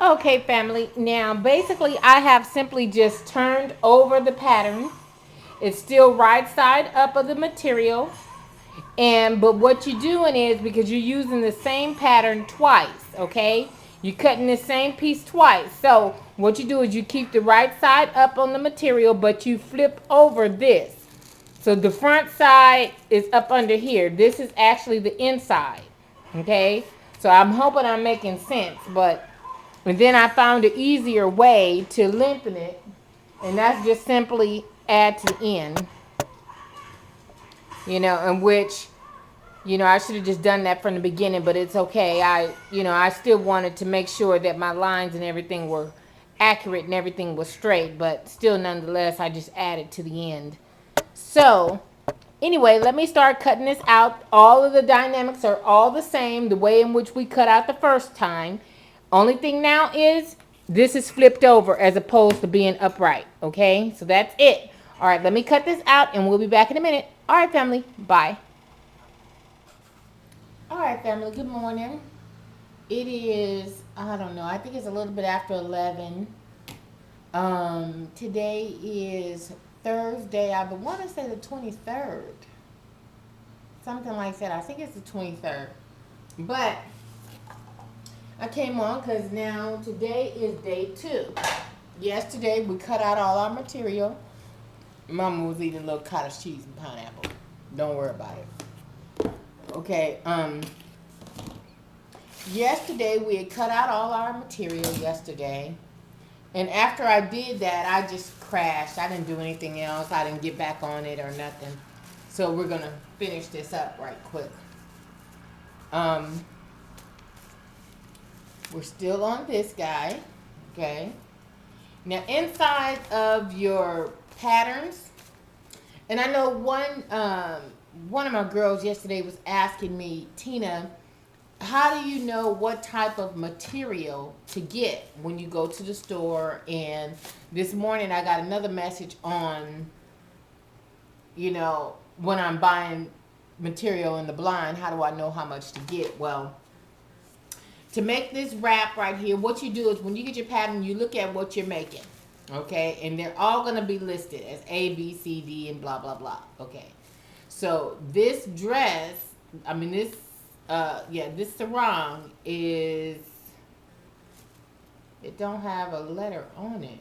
Okay, family. Now, basically, I have simply just turned over the pattern. It's still right side up of the material. But what you're doing is, because you're using the same pattern twice, okay? You're cutting the same piece twice. So what you do is you keep the right side up on the material, but you flip over this. So the front side is up under here. This is actually the inside, okay? So I'm hoping I'm making sense, but and then I found an easier way to lengthen it, and that's just simply add to the end, in which, I should have just done that from the beginning, but it's okay. I still wanted to make sure that my lines and everything were accurate and everything was straight, but still, nonetheless, I just added to the end. So, anyway, let me start cutting this out. All of the dynamics are all the same, the way in which we cut out the first time. Only thing now is this is flipped over as opposed to being upright, okay? So that's it. All right, let me cut this out and we'll be back in a minute. All right, family, bye. All right, family, good morning. It is, I don't know, I think it's a little bit after 11. Today is Thursday. I would want to say the 23rd. Something like that. I think it's the 23rd. But I came on because now today is day 2. Yesterday we cut out all our material. Mama was eating a little cottage cheese and pineapple. Don't worry about it. Okay, yesterday we had cut out all our material yesterday. And after I did that, I just crashed. I didn't do anything else. I didn't get back on it or nothing. So we're going to finish this up right quick. We're still on this guy. Okay. Now inside of your patterns, and I know one of my girls yesterday was asking me, Tina, how do you know what type of material to get when you go to the store? And this morning I got another message on, when I'm buying material in the blind, how do I know how much to get? Well, to make this wrap right here, what you do is when you get your pattern, you look at what you're making, okay? And they're all going to be listed as A, B, C, D, and blah, blah, blah, okay? So this dress, this sarong is, it don't have a letter on it.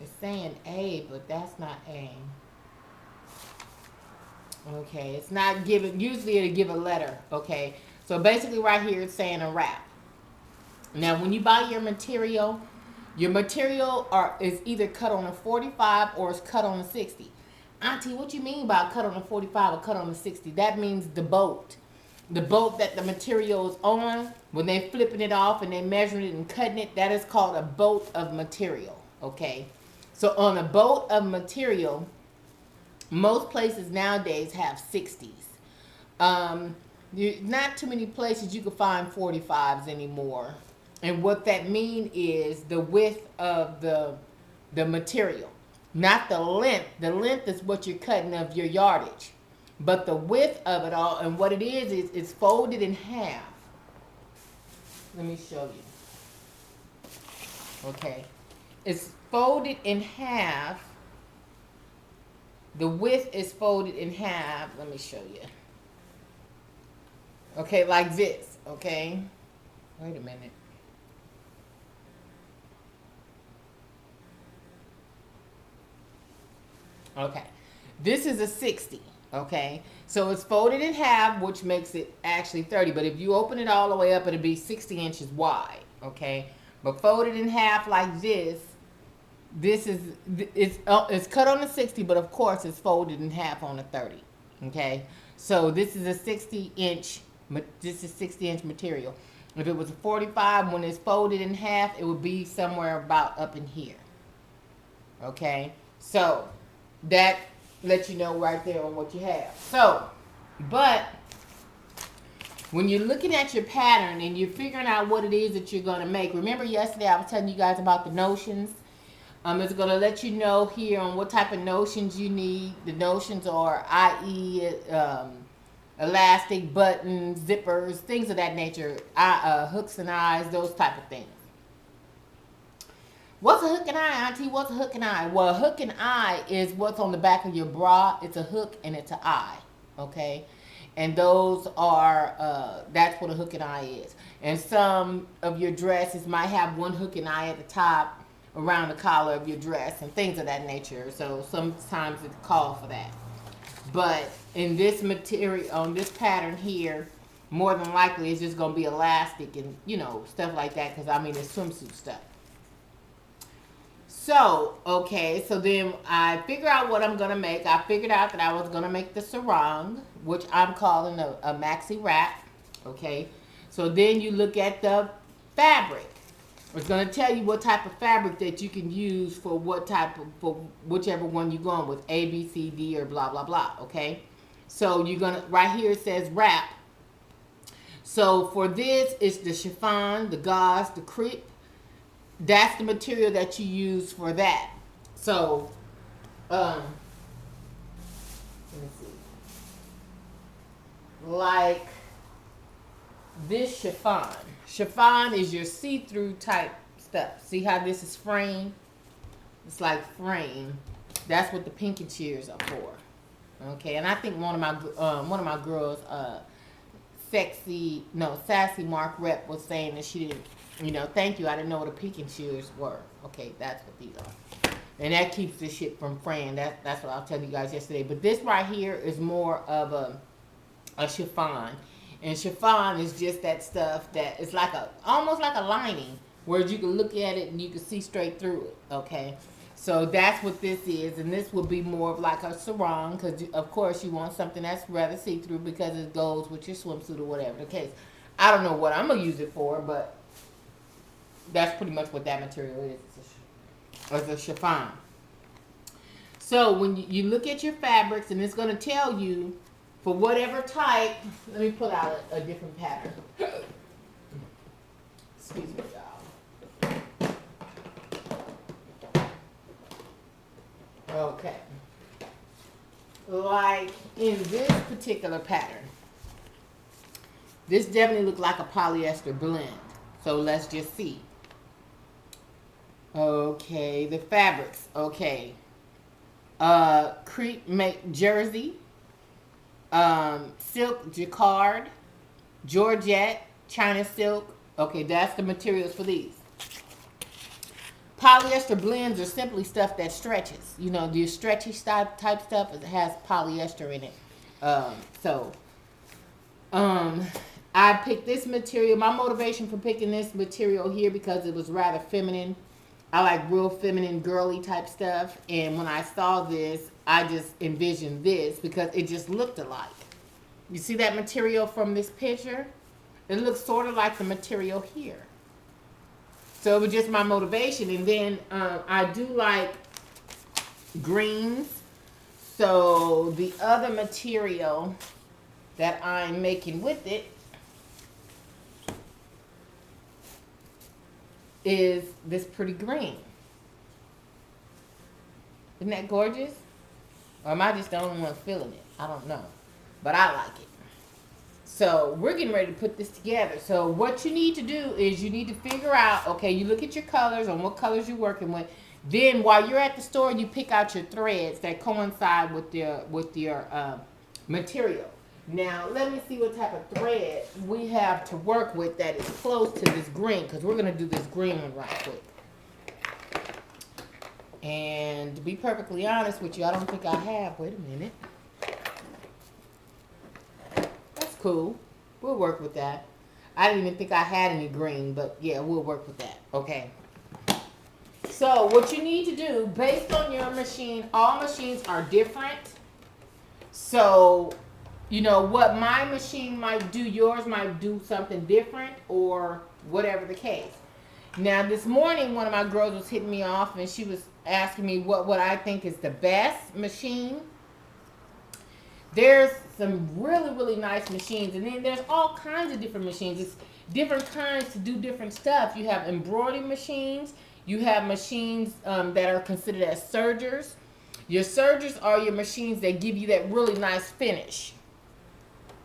It's saying A, but that's not A. Okay, it's not given, usually it'll give a letter, okay? So basically right here it's saying a wrap. Now when you buy your material is either cut on a 45 or it's cut on a 60. Auntie, what you mean by cut on a 45 or cut on a 60? That means the bolt. The bolt that the material is on, when they're flipping it off and they're measuring it and cutting it, that is called a bolt of material, okay? So on a bolt of material, most places nowadays have 60s. Not too many places you can find 45s anymore. And what that means is the width of the material, not the length. The length is what you're cutting of your yardage. But the width of it all, and what it is it's folded in half. Let me show you. Okay. It's folded in half. The width is folded in half. Let me show you. Okay, like this. Okay. Wait a minute. Okay. This is a 60. Okay. So it's folded in half, which makes it actually 30. But if you open it all the way up, it'll be 60 inches wide. Okay. But folded in half like this, it's cut on a 60, but of course it's folded in half on a 30. Okay. So this is a 60-inch. This is 60-inch material. If it was a 45, when it's folded in half, it would be somewhere about up in here. Okay. So that lets you know right there on what you have. So, but when you're looking at your pattern and you're figuring out what it is that you're going to make, remember yesterday I was telling you guys about the notions. It's going to let you know here on what type of notions you need. The notions are i.e. Elastic, buttons, zippers, things of that nature, hooks and eyes, those type of things. What's a hook and eye, Auntie? What's a hook and eye? Well, a hook and eye is what's on the back of your bra. It's a hook and it's an eye. Okay? And those are, that's what a hook and eye is. And some of your dresses might have one hook and eye at the top around the collar of your dress and things of that nature. So sometimes it's called for that. But in this material, on this pattern here, more than likely it's just going to be elastic and, you know, stuff like that. Because, I mean, it's swimsuit stuff. So, okay, so then I figure out what I'm going to make. I figured out that I was going to make the sarong, which I'm calling a maxi wrap, okay? So then you look at the fabric. It's going to tell you what type of fabric that you can use for what type of, for whichever one you're going with, A, B, C, D, or blah, blah, blah, okay? So you're going to, right here it says wrap. So for this, it's the chiffon, the gauze, the crepe. That's the material that you use for that. So, let me see. Like this chiffon. Chiffon is your see-through type stuff. See how this is frame? It's like frame. That's what the pinky cheers are for. Okay, and I think one of my girls, Sassy Mark Rep was saying that she didn't. You know, thank you. I didn't know what a peeking shears were. Okay, that's what these are. And that keeps the shit from fraying. That's what I was telling you guys yesterday. But this right here is more of a chiffon. And chiffon is just that stuff that it's like almost like a lining, where you can look at it and you can see straight through it. Okay, so that's what this is. And this would be more of like a sarong, because of course you want something that's rather see-through because it goes with your swimsuit or whatever the case. I don't know what I'm going to use it for, but that's pretty much what that material is. It's a chiffon. So when you look at your fabrics, and it's going to tell you for whatever type. Let me pull out a different pattern. Excuse me, y'all. Okay. Like in this particular pattern, this definitely looked like a polyester blend. So let's just see. Okay, the fabrics. Okay. Crepe jersey, silk jacquard, georgette, China silk. Okay, that's the materials for these. Polyester blends are simply stuff that stretches. You know, the stretchy type stuff, it has polyester in it. I picked this material. My motivation for picking this material here because it was rather feminine. I like real feminine, girly type stuff. And when I saw this, I just envisioned this because it just looked alike. You see that material from this picture? It looks sort of like the material here. So it was just my motivation. And then I do like greens. So the other material that I'm making with it is this pretty green. Isn't that gorgeous? Or am I just the only one feeling it? I don't know. But I like it. So we're getting ready to put this together. So what you need to do is you need to figure out, okay, you look at your colors and what colors you're working with. Then while you're at the store, you pick out your threads that coincide with your material. Now, let me see what type of thread we have to work with that is close to this green, because we're going to do this green one right quick. And to be perfectly honest with you, I don't think I have. Wait a minute. That's cool. We'll work with that. I didn't even think I had any green, but yeah, we'll work with that. Okay. So, what you need to do, based on your machine, all machines are different. So, you know, what my machine might do, yours might do something different or whatever the case. Now, this morning, one of my girls was hitting me off and she was asking me what I think is the best machine. There's some really, really nice machines. And then there's all kinds of different machines. It's different kinds to do different stuff. You have embroidery machines. You have machines that are considered as sergers. Your sergers are your machines that give you that really nice finish.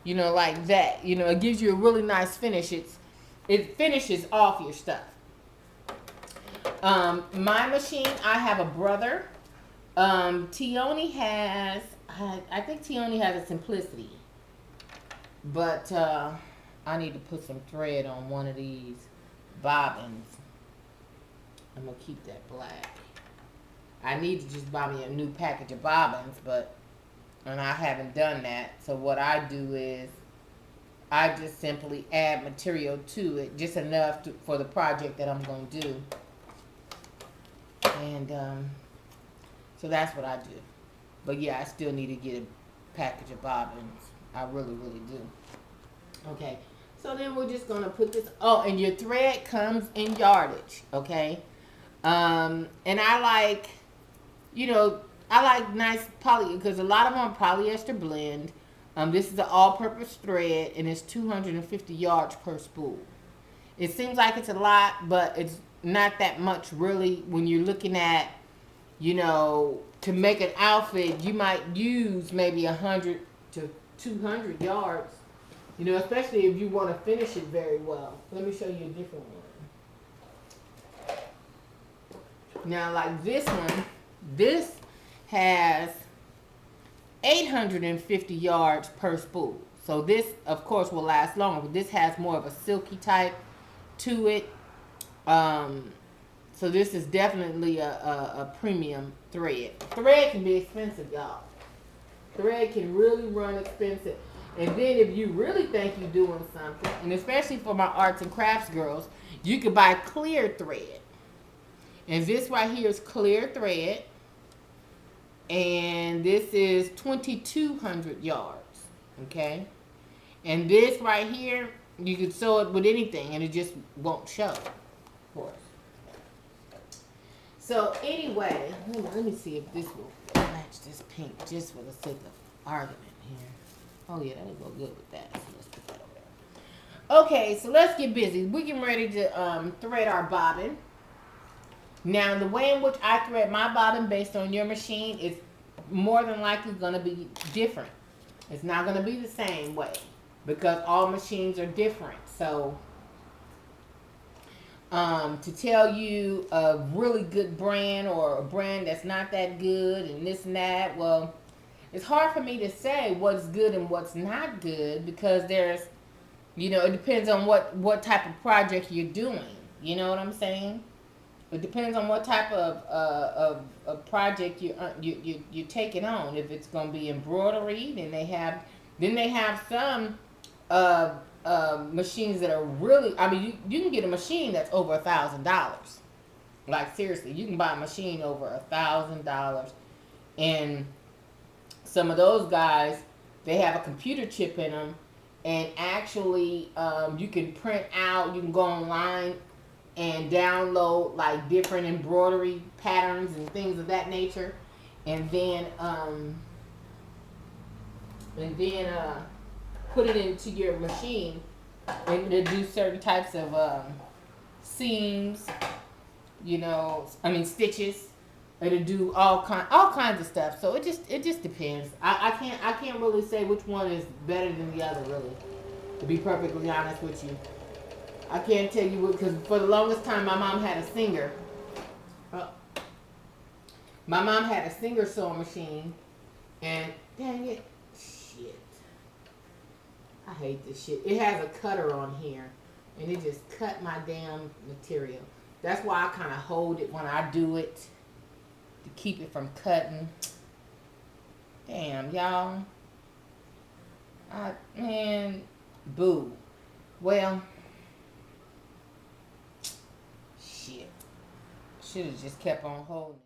You know, like that. You know, it gives you a really nice finish. It finishes off your stuff. My machine, I have a brother. Tioni has, I think Tioni has a Simplicity. But I need to put some thread on one of these bobbins. I'm going to keep that black. I need to just buy me a new package of bobbins, and I haven't done that. So what I do is I just simply add material to it, just enough for the project that I'm going to do. And so that's what I do. But yeah, I still need to get a package of bobbins. I really, really do. Okay, so then we're just going to put this. Oh, and your thread comes in yardage, okay? And I like, I like nice poly, because a lot of them are polyester blend. This is an all-purpose thread, and it's 250 yards per spool. It seems like it's a lot, but it's not that much really. When you're looking at, to make an outfit, you might use maybe 100 to 200 yards, especially if you want to finish it very well. Let me show you a different one. Now, like this one, this has 850 yards per spool. So this, of course, will last longer, but this has more of a silky type to it. So this is definitely a premium thread. Thread can be expensive, y'all. Thread can really run expensive. And then if you really think you're doing something, and especially for my arts and crafts girls, you could buy clear thread. And this right here is clear thread. And this is 2,200 yards. Okay? And this right here, you could sew it with anything and it just won't show, of course. So anyway, let me see if this will match this pink just for the sake of argument here. Oh yeah, that'll go good with that. So let's put that over there. Okay, so let's get busy. We're getting ready to thread our bobbin. Now, the way in which I thread my bobbin based on your machine is more than likely going to be different. It's not going to be the same way because all machines are different. So, to tell you a really good brand or a brand that's not that good and this and that, well, it's hard for me to say what's good and what's not good because there's, it depends on what type of project you're doing. You know what I'm saying? It depends on what type of project you're taking on. If it's going to be embroidery, then they have some machines that are really. I mean, you can get a machine that's over $1,000. Like seriously, you can buy a machine over $1,000, and some of those guys, they have a computer chip in them, and actually you can print out. You can go online and download like different embroidery patterns and things of that nature, and then put it into your machine and to do certain types of seams, stitches, and to do all kinds of stuff. So it just depends. I can't really say which one is better than the other, really, to be perfectly honest with you. I can't tell you what, because for the longest time my mom had a Singer. My mom had a Singer sewing machine, and dang it, shit. I hate this shit. It has a cutter on here, and it just cut my damn material. That's why I kind of hold it when I do it, to keep it from cutting. Damn, y'all. Man, boo. Well, shit. Should have just kept on holding.